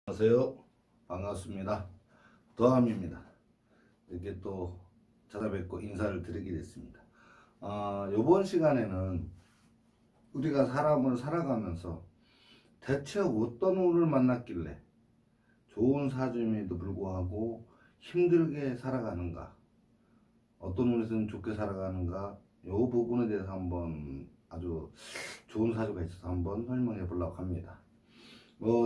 안녕하세요. 반갑습니다. 더함입니다. 이렇게 또 찾아뵙고 인사를 드리게 됐습니다. 이번 시간에는 우리가 사람을 살아가면서 대체 어떤 운을 만났길래 좋은 사주임에도 불구하고 힘들게 살아가는가, 어떤 운에서는 좋게 살아가는가, 이 부분에 대해서 한번 아주 좋은 사주가 있어서 한번 설명해 보려고 합니다.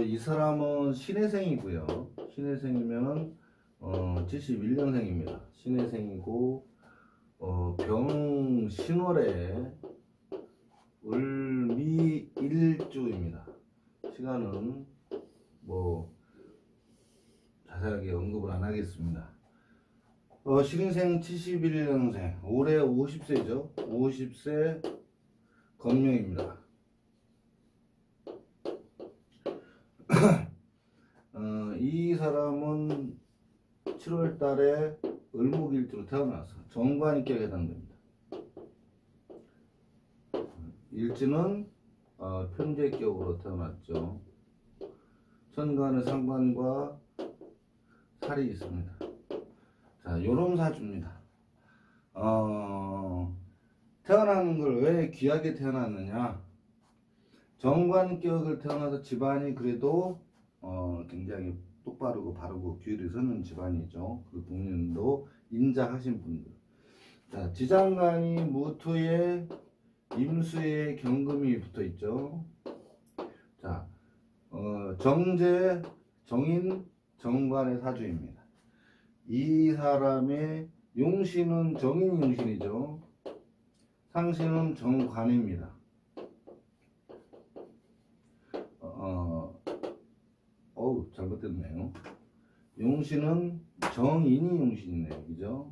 이 사람은 신해생이고요. 신해생이면 71년생입니다. 신해생이고 병신월에 을미일주입니다. 시간은 뭐 자세하게 언급을 안 하겠습니다. 신해생 71년생, 올해 50세죠. 50세 건명입니다. 이 사람은 7월 달에 을목일주로 태어나서 정관이격에 해당됩니다. 일지는 편재격으로 태어났죠. 천간의 상관과 살이 있습니다. 자, 요런 사주입니다. 태어나는 걸 왜 귀하게 태어났느냐? 정관격을 태어나서 집안이 그래도 굉장히 똑바르고 바르고 규율이 서는 집안이죠. 그 부모님도 인자하신 분들. 자, 지장간이 무토에 임수에 경금이 붙어 있죠. 자, 정제 정인 정관의 사주입니다. 이 사람의 용신은 정인 용신이죠. 상신은 정관입니다. 잘못됐네요. 용신은 정인이 용신이네요. 그죠?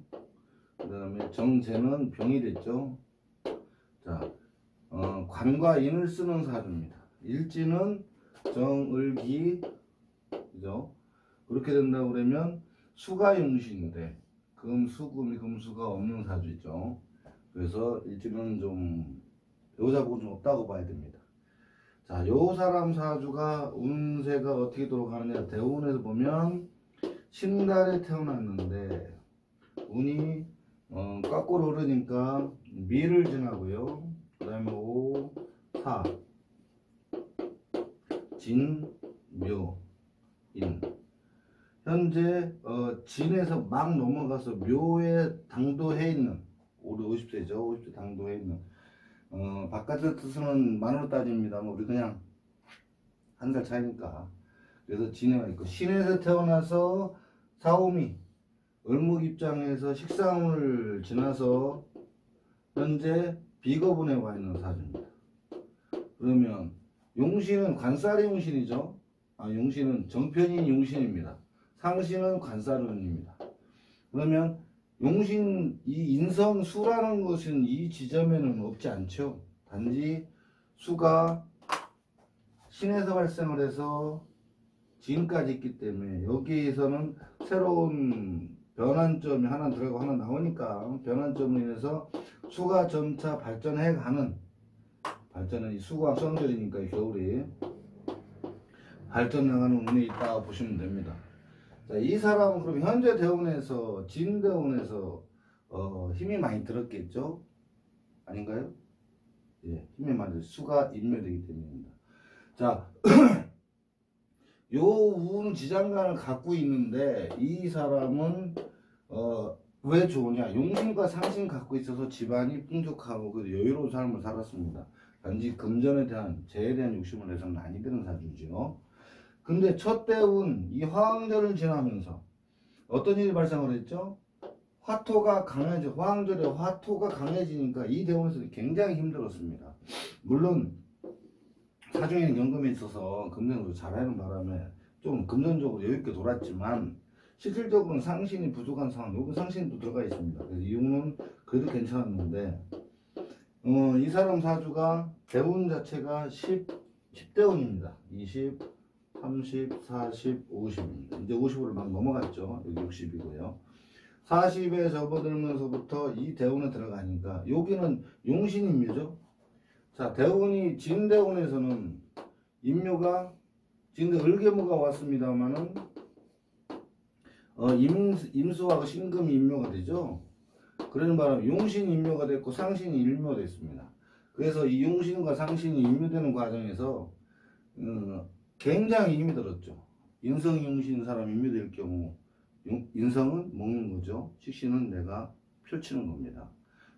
그 다음에 정제는 병이 됐죠. 자, 관과 인을 쓰는 사주입니다. 일지는 정을기, 그죠? 그렇게 된다고 그러면 수가 용신인데 금수금이 금수가 없는 사주죠. 그래서 일지는 좀 여자복은 좀 없다고 봐야 됩니다. 자, 요 사람 사주가 운세가 어떻게 돌아가느냐, 대운에서 보면 신달에 태어났는데 운이 거꾸로 흐르니까 미를 지나고요. 그 다음에 오, 사, 진, 묘, 인. 현재 진에서 막 넘어가서 묘에 당도해 있는, 올해 50세죠. 50세 당도해 있는, 바깥의 뜻은 만으로 따집니다. 우리 그냥 한 달 차이니까. 그래서 진해가 있고, 신에서 태어나서 사오미 을목 입장에서 식상운을 지나서 현재 비거분에 와 있는 사주입니다. 그러면 용신은 관살의 용신이죠. 용신은 정편인 용신입니다. 상신은 관살운입니다. 그러면 용신, 이 인성 수라는 것은 이 지점에는 없지 않죠. 단지 수가 신에서 발생을 해서 진까지 있기 때문에 여기에서는 새로운 변환점이 하나 들어가고 하나 나오니까 변환점으로 인해서 수가 점차 발전해 가는, 발전은 이 수가 성절이니까 겨울에 발전 나가는 운이 있다고 보시면 됩니다. 자, 이 사람은 그럼 현재 대운에서 진대운에서 힘이 많이 들었겠죠? 아닌가요? 예, 힘이 많이 들었어요. 수가 인묘되기 때문입니다. 자, 요 운 지장간을 갖고 있는데 이 사람은 왜 좋으냐? 용신과 상신 갖고 있어서 집안이 풍족하고 여유로운 삶을 살았습니다. 단지 금전에 대한 재에 대한 욕심을 내서는 아니 되는 사주죠. 근데 첫 대운 이 화왕절을 지나면서 어떤 일이 발생을 했죠? 화토가 강해져, 화왕절에 화토가 강해지니까 이 대운에서는 굉장히 힘들었습니다. 물론 사주에는 연금이 있어서 금전으로 잘하는 바람에 좀 금전적으로 여유있게 돌았지만 실질적으로는 상신이 부족한 상황, 여기 상신도 들어가 있습니다. 그래서 이 운은 그래도 괜찮았는데 이 사람 사주가 대운 자체가 10대운입니다. 20, 30, 40, 50입니다. 이제 50으로 막 넘어갔죠. 여기 60이고요. 40에 접어들면서부터 이 대운에 들어가니까 여기는 용신임묘죠. 자, 대운이 진대운에서는 임묘가 지금 을개무가 왔습니다만은 임수화가 신금이 임묘가 되죠. 그러는 바람에 용신이 임묘가 됐고 상신이 일묘됐습니다. 그래서 이 용신과 상신이 임묘되는 과정에서 굉장히 힘이 들었죠. 인성 용신 사람 임묘될 경우 인성은 먹는 거죠. 식신은 내가 펼치는 겁니다.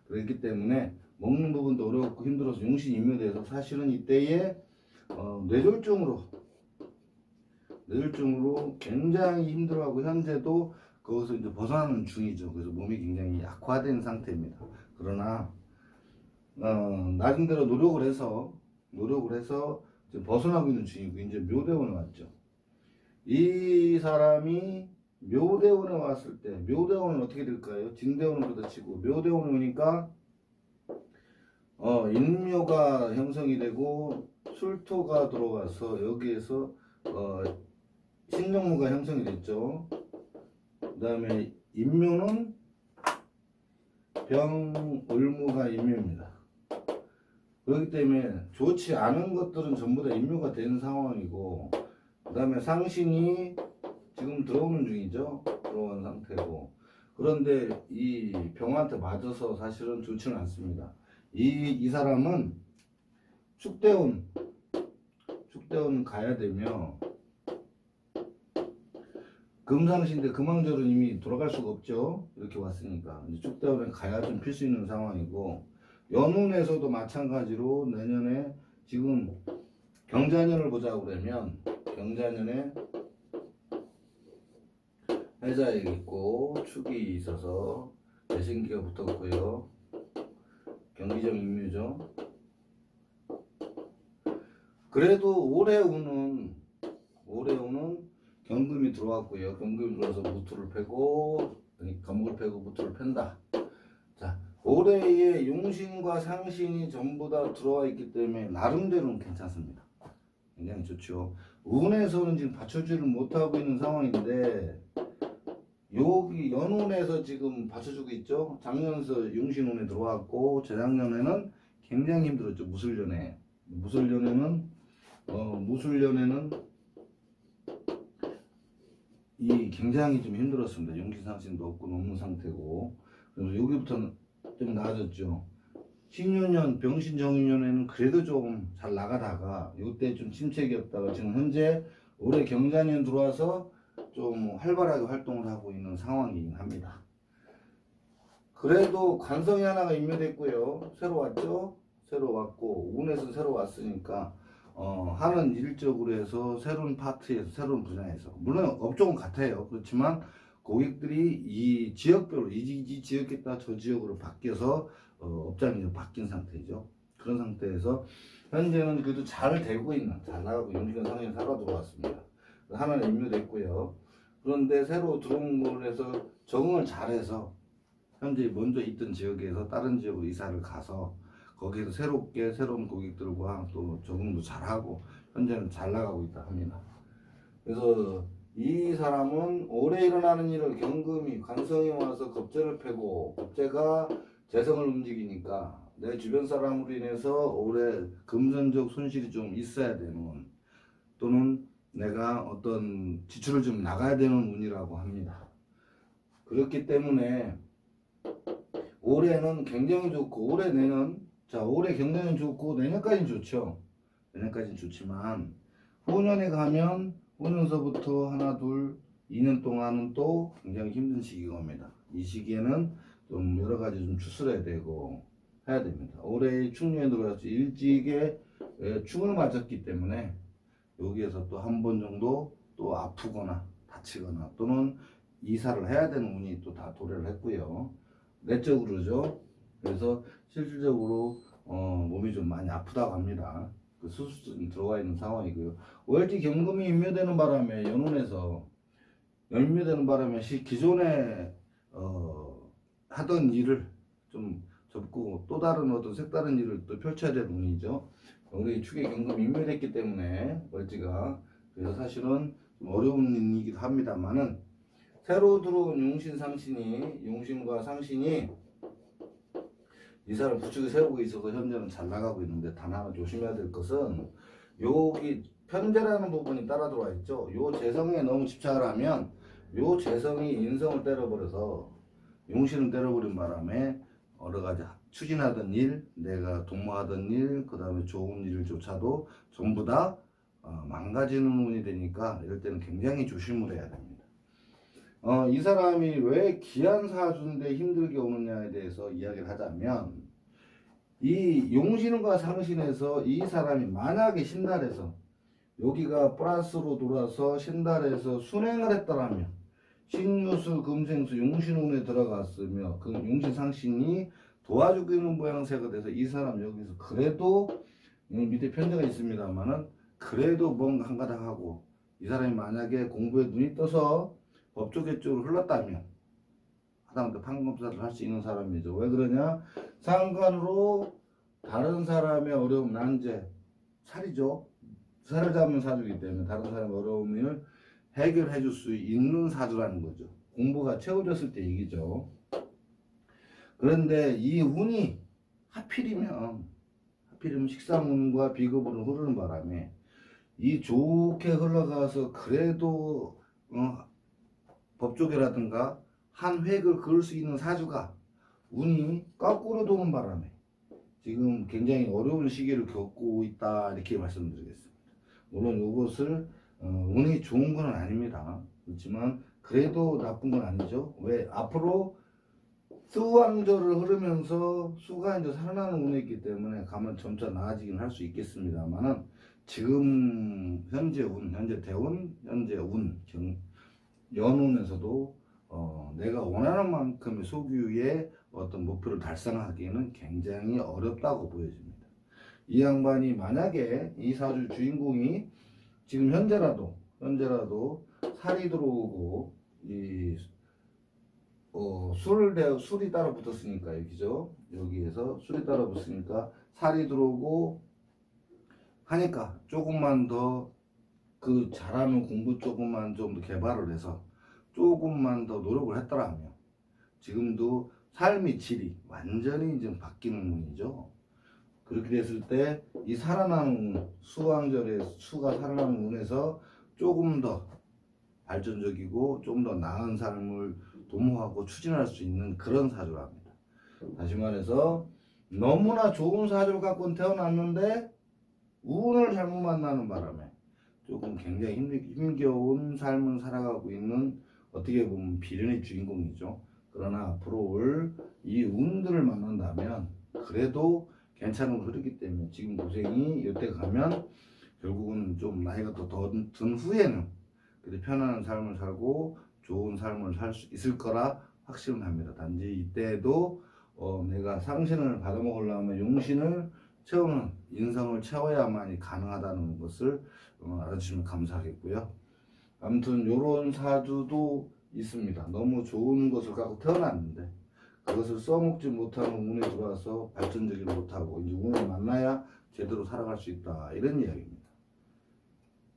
그렇기 때문에 먹는 부분도 어렵고 힘들어서 용신이 임묘돼서 사실은 이때에 뇌졸중으로 굉장히 힘들어하고 현재도 거기서 이제 벗어나는 중이죠. 그래서 몸이 굉장히 약화된 상태입니다. 그러나 나름대로 노력을 해서 지금 벗어나고 있는 중이고 이제 묘대원에 왔죠. 이 사람이 묘대원에 왔을 때 묘대원은 어떻게 될까요? 진대원으로 치고 묘대원에 오니까 인묘가 형성이 되고 술토가 들어와서 여기에서 신정무가 형성이 됐죠. 그 다음에 인묘는 병을무가 인묘입니다. 그렇기 때문에 좋지 않은 것들은 전부 다 인묘가 된 상황이고, 그 다음에 상신이 지금 들어오는 중이죠. 들어온 상태고, 그런데 이 병한테 맞아서 사실은 좋지는 않습니다. 이 사람은 축대원 가야 되며, 금상신데 금왕절은 이미 돌아갈 수가 없죠. 이렇게 왔으니까 이제 축대원에 가야 좀 필 수 있는 상황이고, 연운에서도 마찬가지로 내년에 지금 경자년을 보자고 그러면 경자년에 해자액이 있고 축이 있어서 대신기가 붙었고요. 경기정 임묘죠. 그래도 올해 운은 경금이 들어왔고요. 경금이 들어와서 무토를 패고, 감목을 패고 무토를 팬다. 자, 올해의 용신과 상신이 전부 다 들어와 있기 때문에 나름대로는 괜찮습니다. 굉장히 좋죠. 운에서는 지금 받쳐주지를 못하고 있는 상황인데, 여기 연운에서 지금 받쳐주고 있죠. 작년에서 용신운에 들어왔고, 재작년에는 굉장히 힘들었죠. 무술년에는 이 굉장히 좀 힘들었습니다. 용신상신도 없고 없는 상태고, 그래서 여기부터는 좀 나아졌죠. 신유년 병신정유년에는 그래도 좀 잘 나가다가 이때 좀 침체기였다가 지금 현재 올해 경자년 들어와서 좀 활발하게 활동을 하고 있는 상황이긴 합니다. 그래도 관성이 하나가 임묘됐고요. 새로 왔죠. 새로 왔고 운에서 새로 왔으니까 하는 일적으로 해서 새로운 파트에서 새로운 분야에서, 물론 업종은 같아요. 그렇지만 고객들이 이 지역별로 이 지역에 따라 저 지역으로 바뀌어서 업장이 좀 바뀐 상태죠. 그런 상태에서 현재는 그래도 잘 되고 있는, 잘 나가고 용신은 상황이 살아 들어왔습니다. 하나는 임묘됐고요. 그런데 새로 들어온 걸 해서 적응을 잘해서 현재 먼저 있던 지역에서 다른 지역으로 이사를 가서 거기에서 새로운 고객들과 또 적응도 잘하고 현재는 잘 나가고 있다 합니다. 그래서 이 사람은 올해 일어나는 일을 경금이 관성이 와서 겁재를 패고, 겁재가 재성을 움직이니까 내 주변 사람으로 인해서 올해 금전적 손실이 좀 있어야 되는, 또는 내가 어떤 지출을 좀 나가야 되는 운이라고 합니다. 그렇기 때문에 올해는 굉장히 좋고, 올해 경내는 좋고 내년까지는 좋죠. 내년까지는 좋지만 후년에 가면 후년서부터 하나 둘 2년 동안은 또 굉장히 힘든 시기가 옵니다. 이 시기에는 좀 여러 가지 좀 추스려야 되고 해야 됩니다. 올해 축년에 들어가서 일찍에 축을 맞았기 때문에 여기에서 또 한 번 정도 또 아프거나 다치거나 또는 이사를 해야 되는 운이 또 다 도래를 했고요. 내적으로죠. 그래서 실질적으로 몸이 좀 많이 아프다고 합니다. 그 수술이 들어가 있는 상황이고요. 월지 경금이 임묘되는 바람에 연운에서 임묘되는 바람에 기존에 하던 일을 좀 접고 또 다른 어떤 색다른 일을 또 펼쳐야 되는 운이죠. 우리 축의 경금이 임묘됐기 때문에 월지가, 그래서 사실은 좀 어려운 일이기도 합니다만은, 새로 들어온 용신과 상신이 이사를 부축에 세우고 있어서 현재는 잘 나가고 있는데, 단 하나 조심해야 될 것은 여기 편재라는 부분이 따라 들어와 있죠. 요 재성에 너무 집착을 하면 요 재성이 인성을 때려버려서 용신을 때려버린 바람에 여러 가지 추진하던 일, 내가 도모하던 일, 그 다음에 좋은 일조차도 전부 다 망가지는 운이 되니까 이럴 때는 굉장히 조심을 해야 됩니다. 이 사람이 왜 기한 사주인데 힘들게 오느냐에 대해서 이야기를 하자면, 이 용신과 상신에서 이 사람이 만약에 신달에서 여기가 플러스로 돌아서 신달에서 순행을 했더라면, 신유수 금생수 용신운에 들어갔으며 그 용신 상신이 도와주고 있는 모양새가 돼서 이 사람 여기서 그래도 밑에 편제가 있습니다만은 그래도 뭔가 한 가닥 하고, 이 사람이 만약에 공부에 눈이 떠서 법조계 쪽으로 흘렀다면 하다못해 판검사를 할 수 있는 사람이죠. 왜 그러냐? 상관으로 다른 사람의 어려움, 난제, 살이죠. 살을 잡는 사주이기 때문에 다른 사람의 어려움을 해결해 줄 수 있는 사주라는 거죠. 공부가 채워졌을 때 얘기죠. 그런데 이 운이 하필이면 식상운과 비급으로 흐르는 바람에 이 좋게 흘러가서 그래도 법조계라든가 한 획을 그을 수 있는 사주가 운이 거꾸로 도는 바람에 지금 굉장히 어려운 시기를 겪고 있다, 이렇게 말씀드리겠습니다. 물론 이것을 운이 좋은 건 아닙니다. 그렇지만 그래도 나쁜 건 아니죠. 왜? 앞으로 수왕절을 흐르면서 수가 이제 살아나는 운이 있기 때문에 가면 점차 나아지긴 할 수 있겠습니다만은 지금 현재 운, 현재 대운, 현재 운, 연운에서도 내가 원하는 만큼의 소규의 어떤 목표를 달성하기에는 굉장히 어렵다고 보여집니다. 이 양반이 만약에 이 사주 주인공이 지금 현재라도 살이 들어오고 이 술이 따라 붙었으니까 여기죠. 여기에서 술이 따라 붙으니까 살이 들어오고 하니까 조금만 더 그 잘하는 공부 조금만 좀 더 개발을 해서 조금만 더 노력을 했더라면 지금도 삶의 질이 완전히 좀 바뀌는 운이죠. 그렇게 됐을 때 이 살아나는 운, 수왕절에 수가 살아나는 운에서 조금 더 발전적이고 좀 더 나은 삶을 도모하고 추진할 수 있는 그런 사주랍니다. 다시 말해서 너무나 좋은 사주를 갖고 태어났는데 운을 잘못 만나는 바람에 조금 굉장히 힘겨운 삶을 살아가고 있는, 어떻게 보면 비련의 주인공이죠. 그러나 앞으로 올 이 운들을 만난다면 그래도 괜찮은 걸 흐르기 때문에 지금 고생이 이때 가면 결국은 좀 나이가 더 든 후에는 그래도 편안한 삶을 살고 좋은 삶을 살 수 있을 거라 확신을 합니다. 단지 이때도 내가 상신을 받아먹으려면 용신을 채우는 인성을 채워야만이 가능하다는 것을 알아주시면 감사하겠고요. 아무튼 이런 사주도 있습니다. 너무 좋은 것을 갖고 태어났는데 그것을 써먹지 못하는 운에 들어와서 발전되지 못하고 이제 운을 만나야 제대로 살아갈 수 있다, 이런 이야기입니다.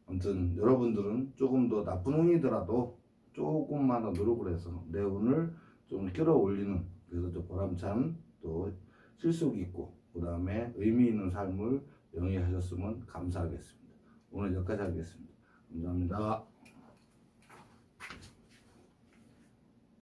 아무튼 여러분들은 조금 더 나쁜 운이더라도 조금만 더 노력을 해서 내 운을 좀 끌어올리는, 그래서 좀 보람찬 또 실속 있고 그 다음에 의미 있는 삶을 영위하셨으면 감사하겠습니다. 오늘 여기까지 하겠습니다. 감사합니다.